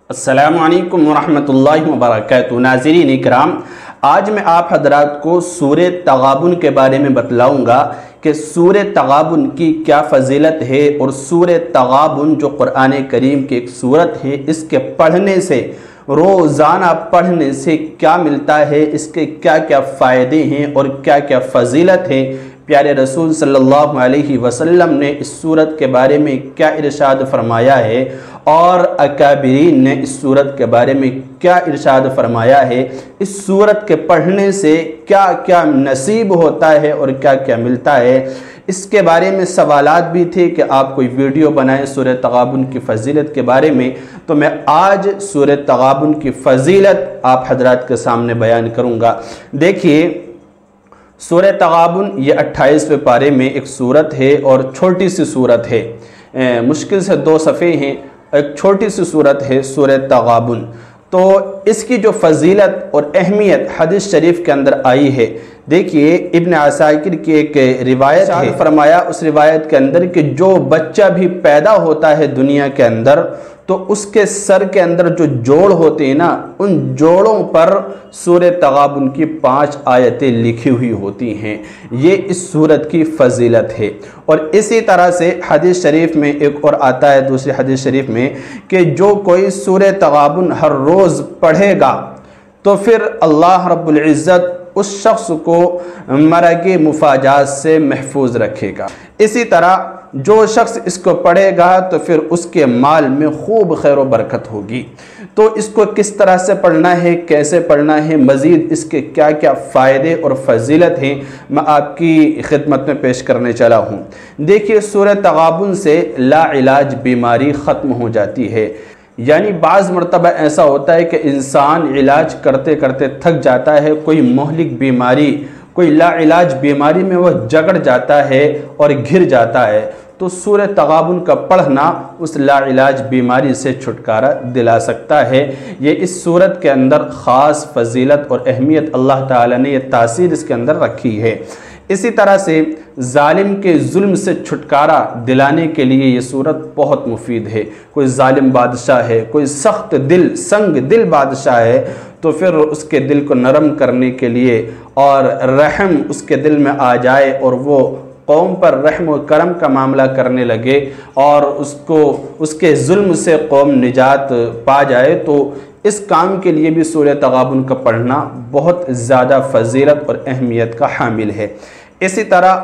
السلام علیکم ورحمۃ اللہ وبرکاتہ۔ ناظرین اکرام، آج میں آپ حضرات کو سورہ تغابن کے بارے میں بتلاؤں گا کہ سورہ تغابن کی کیا فضیلت ہے، اور سورہ تغابن جو قرآن کریم کی ایک سورت ہے، اس کے پڑھنے سے، روزانہ پڑھنے سے کیا ملتا ہے، اس کے کیا کیا فائدے ہیں اور کیا کیا فضیلت ہے۔ پیارے رسول صلی اللہ علیہ وسلم نے اس سورت کے بارے میں کیا ارشاد فرمایا ہے، اور اکابرین نے اس سورت کے بارے میں کیا ارشاد فرمایا ہے، اس سورت کے پڑھنے سے کیا کیا نصیب ہوتا ہے اور کیا کیا ملتا ہے، اس کے بارے میں سوالات بھی تھے کہ آپ کوئی ویڈیو بنائیں سورہ تغابن کی فضیلت کے بارے میں۔ تو میں آج سورہ تغابن کی فضیلت آپ حضرات کے سامنے بیان کروں گا۔ دیکھیے، سورہ تغابن یہ 28ویں پارے میں ایک سورت ہے اور چھوٹی سی سورت ہے، مشکل سے 2 صفحے ہیں، ایک چھوٹی سی سورت ہے سورہ تغابن۔ تو اس کی جو فضیلت اور اہمیت حدیث شریف کے اندر آئی ہے، دیکھیے ابن عساکر کی ایک روایت ہے، فرمایا اس روایت کے اندر کہ جو بچہ بھی پیدا ہوتا ہے دنیا کے اندر، تو اس کے سر کے اندر جو جوڑ ہوتے ہیں نا، ان جوڑوں پر سورہ تغابن کی 5 آیتیں لکھی ہوئی ہوتی ہیں۔ یہ اس سورت کی فضیلت ہے۔ اور اسی طرح سے حدیث شریف میں ایک اور آتا ہے، دوسری حدیث شریف میں، کہ جو کوئی سورہ تغابن ہر روز پڑھے گا تو پھر اللہ رب العزت اس شخص کو مرگ مفاجات سے محفوظ رکھے گا۔ اسی طرح جو شخص اس کو پڑھے گا تو پھر اس کے مال میں خوب خیر و برکت ہوگی۔ تو اس کو کس طرح سے پڑھنا ہے، کیسے پڑھنا ہے، مزید اس کے کیا کیا فائدے اور فضیلت ہیں، میں آپ کی خدمت میں پیش کرنے چلا ہوں۔ دیکھیے، سورہ تغابن سے لا علاج بیماری ختم ہو جاتی ہے۔ یعنی بعض مرتبہ ایسا ہوتا ہے کہ انسان علاج کرتے کرتے تھک جاتا ہے، کوئی مہلک بیماری، کوئی لا علاج بیماری میں وہ جگڑ جاتا ہے اور گھر جاتا ہے، تو سورہ تغابن کا پڑھنا اس لا علاج بیماری سے چھٹکارا دلا سکتا ہے۔ یہ اس سورت کے اندر خاص فضیلت اور اہمیت اللہ تعالیٰ نے یہ تاثیر اس کے اندر رکھی ہے۔ اسی طرح سے ظالم کے ظلم سے چھٹکارا دلانے کے لیے یہ سورت بہت مفید ہے۔ کوئی ظالم بادشاہ ہے، کوئی سخت دل، سنگ دل بادشاہ ہے، تو پھر اس کے دل کو نرم کرنے کے لیے اور رحم اس کے دل میں آ جائے اور وہ قوم پر رحم و کرم کا معاملہ کرنے لگے اور اس کے ظلم سے قوم نجات پا جائے، تو اس کام کے لیے بھی سورہ تغابن کا پڑھنا بہت زیادہ فضیلت اور اہمیت کا حامل ہے۔ اسی طرح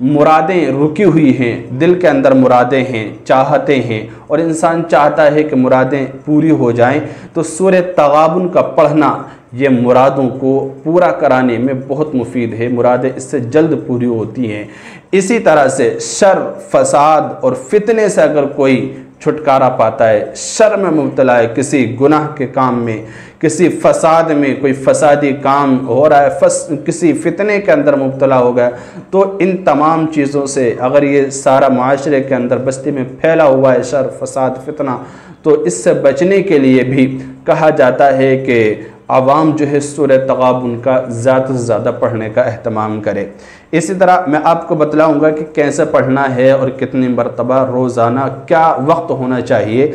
مرادیں رکی ہوئی ہیں، دل کے اندر مرادیں ہیں، چاہتے ہیں، اور انسان چاہتا ہے کہ مرادیں پوری ہو جائیں، تو سورہ تغابن کا پڑھنا یہ مرادوں کو پورا کرانے میں بہت مفید ہے، مرادیں اس سے جلد پوری ہوتی ہیں۔ اسی طرح سے شر، فساد اور فتنے سے اگر کوئی چھٹکارا پاتا ہے، شر میں مبتلا ہے، کسی گناہ کے کام میں، کسی فساد میں، کوئی فسادی کام ہو رہا ہے، کسی فتنے کے اندر مبتلا ہو گیا، تو ان تمام چیزوں سے، اگر یہ سارا معاشرے کے اندر بستی میں پھیلا ہوا ہے شر، فساد، فتنہ، تو اس سے بچنے کے لیے بھی کہا جاتا ہے کہ عوام جو ہے سورہ تغابن کا زیادہ سے زیادہ پڑھنے کا اہتمام کرے۔ اسی طرح میں آپ کو بتلاؤں گا کہ کیسے پڑھنا ہے اور کتنی مرتبہ روزانہ کیا وقت ہونا چاہیے۔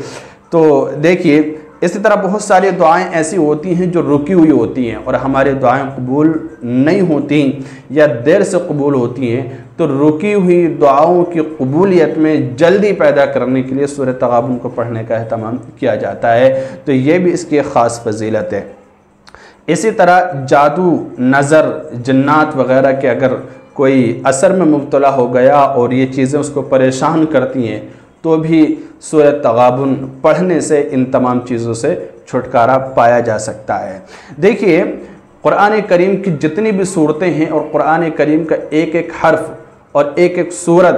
تو دیکھیے، اسی طرح بہت ساری دعائیں ایسی ہوتی ہیں جو رکی ہوئی ہوتی ہیں اور ہماری دعائیں قبول نہیں ہوتی یا دیر سے قبول ہوتی ہیں، تو رکی ہوئی دعاؤں کی قبولیت میں جلدی پیدا کرنے کے لیے سورہ تغابن کو پڑھنے کا اہتمام کیا جاتا ہے۔ تو یہ بھی اس کی خاص فضیلت ہے۔ اسی طرح جادو، نظر، جنات وغیرہ کے اگر کوئی اثر میں مبتلا ہو گیا اور یہ چیزیں اس کو پریشان کرتی ہیں، تو بھی سورہ تغابن پڑھنے سے ان تمام چیزوں سے چھٹکارا پایا جا سکتا ہے۔ دیکھیے، قرآن کریم کی جتنی بھی صورتیں ہیں اور قرآن کریم کا ایک ایک حرف اور ایک ایک صورت،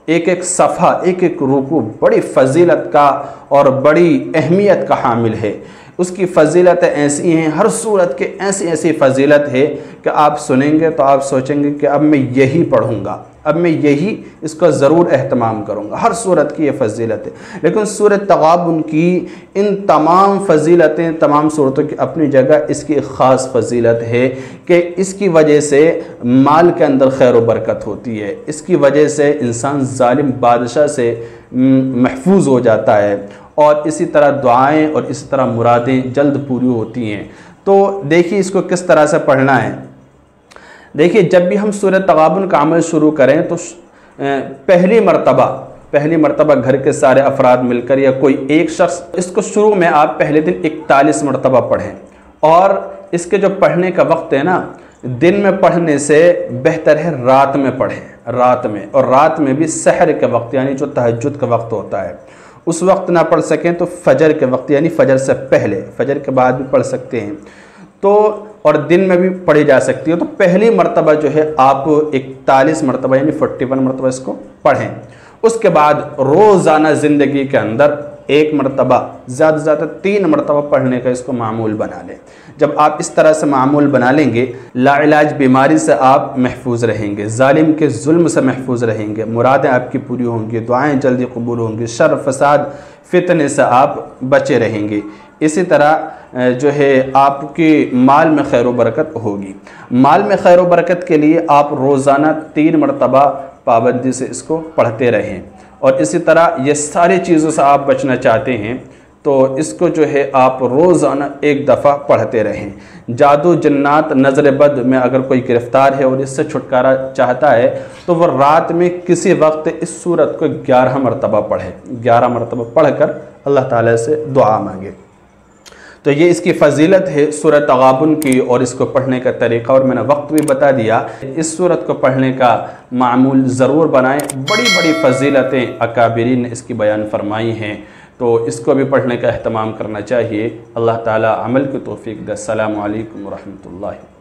ایک ایک صفحہ، ایک ایک رکوع بڑی فضیلت کا اور بڑی اہمیت کا حامل ہے۔ اس کی فضیلتیں ایسی ہیں، ہر صورت کے ایسی فضیلت ہے کہ آپ سنیں گے تو آپ سوچیں گے کہ اب میں یہی پڑھوں گا، اب میں یہی اس کا ضرور اہتمام کروں گا۔ ہر صورت کی یہ فضیلت ہے، لیکن سورہ تغابن کی ان تمام فضیلتیں، تمام صورتوں کی اپنی جگہ اس کی ایک خاص فضیلت ہے کہ اس کی وجہ سے مال کے اندر خیر و برکت ہوتی ہے، اس کی وجہ سے انسان ظالم بادشاہ سے محفوظ ہو جاتا ہے، اور اسی طرح دعائیں اور اسی طرح مرادیں جلد پوری ہوتی ہیں۔ تو دیکھیے اس کو کس طرح سے پڑھنا ہے۔ دیکھیے جب بھی ہم سورہ تغابن کا عمل شروع کریں تو پہلی مرتبہ گھر کے سارے افراد مل کر یا کوئی ایک شخص اس کو شروع میں آپ پہلے دن 41 مرتبہ پڑھیں، اور اس کے جو پڑھنے کا وقت ہے نا، دن میں پڑھنے سے بہتر ہے رات میں پڑھیں، اور رات میں بھی سحر کے وقت یعنی جو تہجد کا وقت ہوتا ہے اس وقت نہ پڑھ سکیں تو فجر کے وقت یعنی فجر سے پہلے، فجر کے بعد بھی پڑھ سکتے ہیں تو، اور دن میں بھی پڑھی جا سکتی ہے۔ تو پہلی مرتبہ جو ہے آپ 41 مرتبہ یعنی 41 مرتبہ اس کو پڑھیں۔ اس کے بعد روزانہ زندگی کے اندر ایک مرتبہ زیادہ سے زیادہ 3 مرتبہ پڑھنے کا اس کو معمول بنا لیں۔ جب آپ اس طرح سے معمول بنا لیں گے، لا علاج بیماری سے آپ محفوظ رہیں گے، ظالم کے ظلم سے محفوظ رہیں گے، مرادیں آپ کی پوری ہوں گی، دعائیں جلدی قبول ہوں گی، شر فساد فتنے سے آپ بچے رہیں گے۔ اسی طرح جو ہے آپ کی مال میں خیر و برکت ہوگی۔ مال میں خیر و برکت کے لیے آپ روزانہ 3 مرتبہ پابندی سے اس کو پڑھتے رہیں، اور اسی طرح یہ ساری چیزوں سے آپ بچنا چاہتے ہیں تو اس کو جو ہے آپ روزانہ 1 دفعہ پڑھتے رہیں۔ جادو جنات نظر بد میں اگر کوئی گرفتار ہے اور اس سے چھٹکارا چاہتا ہے تو وہ رات میں کسی وقت اس سورت کو 11 مرتبہ پڑھے، 11 مرتبہ پڑھ کر اللہ تعالیٰ سے دعا مانگے۔ تو یہ اس کی فضیلت ہے سورہ تغابن کی، اور اس کو پڑھنے کا طریقہ اور میں نے وقت بھی بتا دیا۔ اس سورت کو پڑھنے کا معمول ضرور بنائیں، بڑی بڑی فضیلتیں اکابرین نے اس کی بیان فرمائی ہیں، تو اس کو بھی پڑھنے کا اہتمام کرنا چاہیے۔ اللہ تعالیٰ عمل کی توفیق دے۔ السلام علیکم ورحمۃ اللہ۔